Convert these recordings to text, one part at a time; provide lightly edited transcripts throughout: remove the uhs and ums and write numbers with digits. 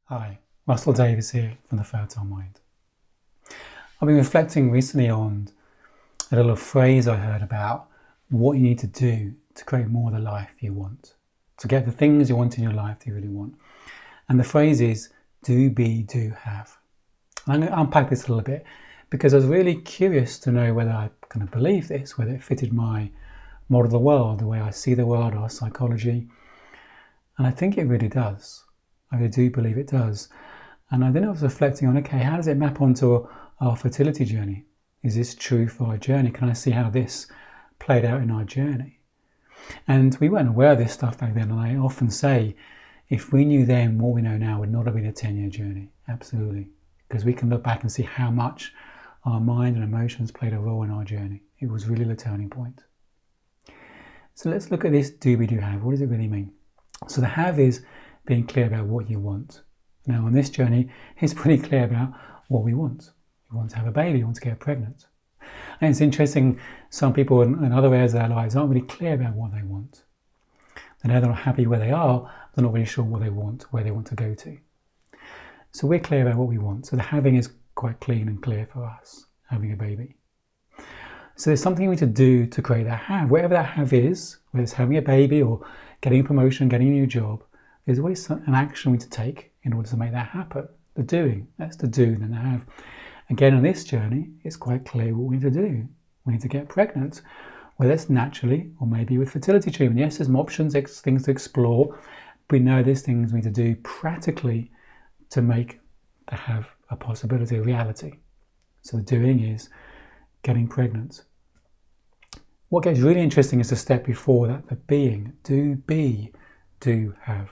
Hi, Russell Davis here from the Fertile Mind. I've been reflecting recently on a little phrase I heard about what you need to do to create more of the life you want, to get the things you want in your life that you really want. And the phrase is do, be, do, have. And I'm going to unpack this a little bit because I was really curious to know whether I kind of believe this, whether it fitted my model of the world, the way I see the world, our psychology. And I think it really does. I really do believe it does. And then I was reflecting on, okay, how does it map onto our fertility journey? Is this true for our journey? Can I see how this played out in our journey? And we weren't aware of this stuff back then. And I often say, if we knew then what we know now, it would not have been a 10-year journey. Absolutely. Because we can look back and see how much our mind and emotions played a role in our journey. It was really the turning point. So let's look at this do, be, do, have. What does it really mean? So the have is being clear about what you want. Now on this journey, it's pretty clear about what we want. We want to have a baby, we want to get pregnant. And it's interesting, some people in other areas of their lives aren't really clear about what they want. They know they're not happy where they are, they're not really sure what they want, where they want to go to. So we're clear about what we want. So the having is quite clean and clear for us, having a baby. So there's something we need to do to create that have. Whatever that have is, whether it's having a baby or getting a promotion, getting a new job, there's always an action we need to take in order to make that happen. The doing, that's the do, then the have. Again, on this journey, it's quite clear what we need to do. We need to get pregnant, whether it's naturally or maybe with fertility treatment. Yes, there's some options, things to explore, but we know there's things we need to do practically to make the have a possibility, a reality. So the doing is getting pregnant. What gets really interesting is the step before that, the being. Do, be, do, have.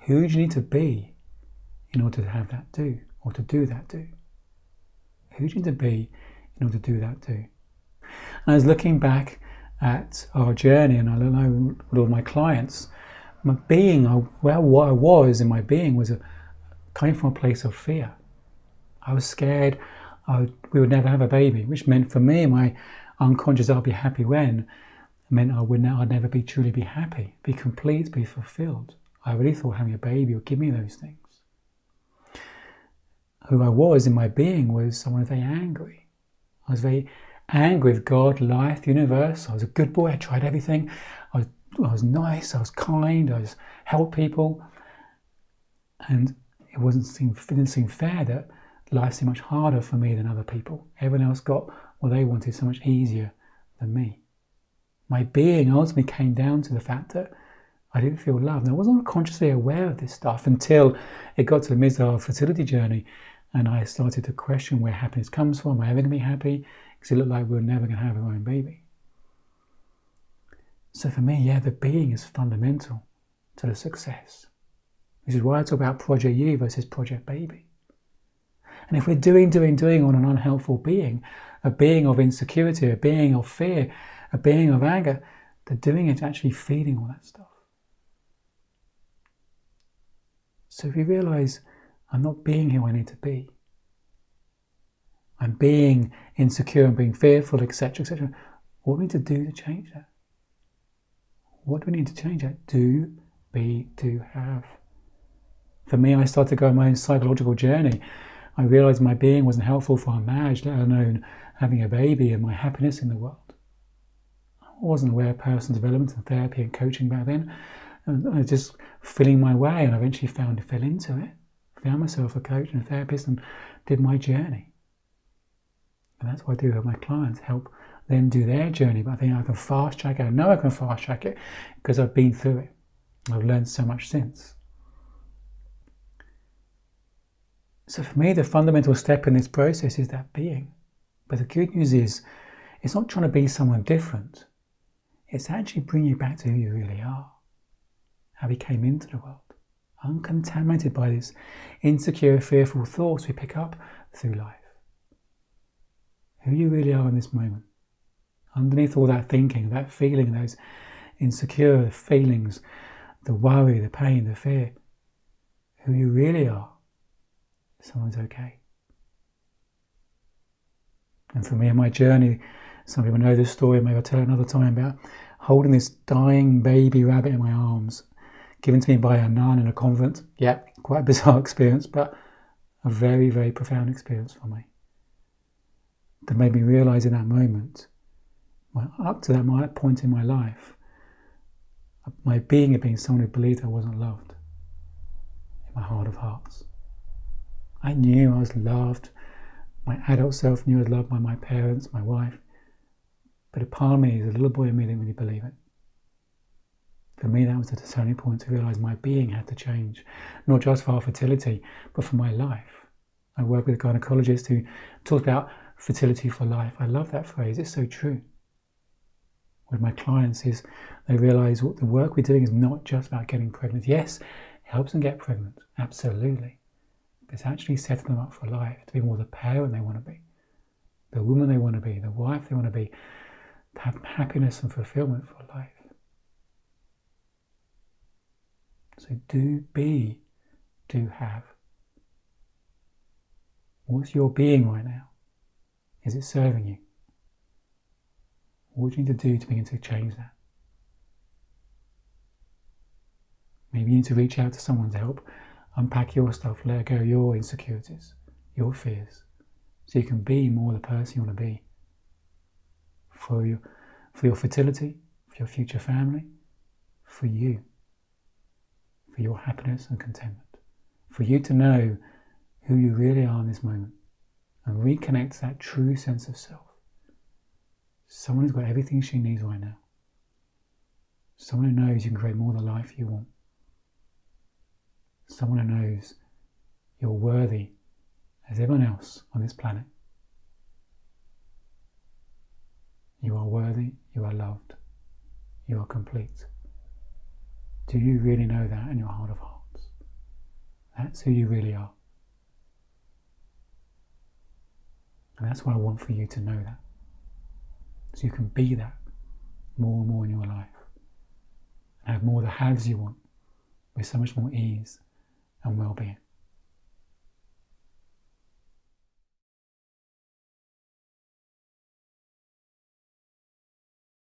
Who do you need to be in order to have that do, or to do that do? Who do you need to be in order to do that do? And I was looking back at our journey, and I don't know with all my clients, my being, what I was in my being was coming from a place of fear. I was scared we would never have a baby, which meant for me, my unconscious I'll be happy when, meant I'd never truly be happy, be complete, be fulfilled. I really thought having a baby would give me those things. Who I was in my being was someone very angry. I was very angry with God, life, the universe. I was a good boy, I tried everything. I was nice, I was kind, I helped people. And it didn't seem fair that life seemed much harder for me than other people. Everyone else got what they wanted so much easier than me. My being ultimately came down to the fact that I didn't feel loved. And I wasn't consciously aware of this stuff until it got to the midst of our fertility journey and I started to question where happiness comes from. Am I ever going to be happy? Because it looked like we were never going to have our own baby. So for me, the being is fundamental to the success. This is why I talk about Project You versus Project Baby. And if we're doing on an unhelpful being, a being of insecurity, a being of fear, a being of anger, the doing is actually feeding all that stuff. So if you realise I'm not being who I need to be, I'm being insecure and being fearful, etc., etc., what do we need to do to change that? What do we need to change that? Do, be, do, have. For me, I started to go on my own psychological journey. I realised my being wasn't helpful for our marriage, let alone having a baby and my happiness in the world. I wasn't aware of personal development and therapy and coaching back then. And I was just feeling my way, and I eventually fell into it. Found myself a coach and a therapist and did my journey. And that's what I do with my clients, help them do their journey. But I think I can fast track it. I know I can fast track it because I've been through it. I've learned so much since. So for me, the fundamental step in this process is that being. But the good news is, it's not trying to be someone different. It's actually bringing you back to who you really are. How we came into the world. Uncontaminated by these insecure, fearful thoughts we pick up through life. Who you really are in this moment. Underneath all that thinking, that feeling, those insecure feelings, the worry, the pain, the fear. Who you really are. Someone's okay. And for me in my journey, some people know this story, maybe I'll tell it another time, about holding this dying baby rabbit in my arms, given to me by a nun in a convent. Yeah, quite a bizarre experience, but a very, very profound experience for me. That made me realise in that moment, up to that point in my life, my being had been someone who believed I wasn't loved in my heart of hearts. I knew I was loved. My adult self knew I was loved by my parents, my wife. But a part of me, as a little boy in me, didn't really believe it. For me, that was the turning point to realise my being had to change, not just for our fertility, but for my life. I work with a gynecologist who talks about fertility for life. I love that phrase. It's so true. With my clients is they realise what the work we're doing is not just about getting pregnant. Yes, it helps them get pregnant, absolutely. But it's actually setting them up for life, to be more the parent they want to be, the woman they want to be, the wife they want to be, to have happiness and fulfillment for life. So do be, do have. What's your being right now? Is it serving you? What do you need to do to begin to change that? Maybe you need to reach out to someone to help unpack your stuff, let go of your insecurities, your fears, so you can be more the person you want to be for your fertility, for your future family, for you, for your happiness and contentment, for you to know who you really are in this moment and reconnect to that true sense of self. Someone who's got everything she needs right now. Someone who knows you can create more of the life you want. Someone who knows you're worthy as everyone else on this planet. You are worthy, you are loved, you are complete. Do you really know that in your heart of hearts? That's who you really are. And that's what I want for you to know that. So you can be that more and more in your life. And have more of the haves you want with so much more ease and well-being.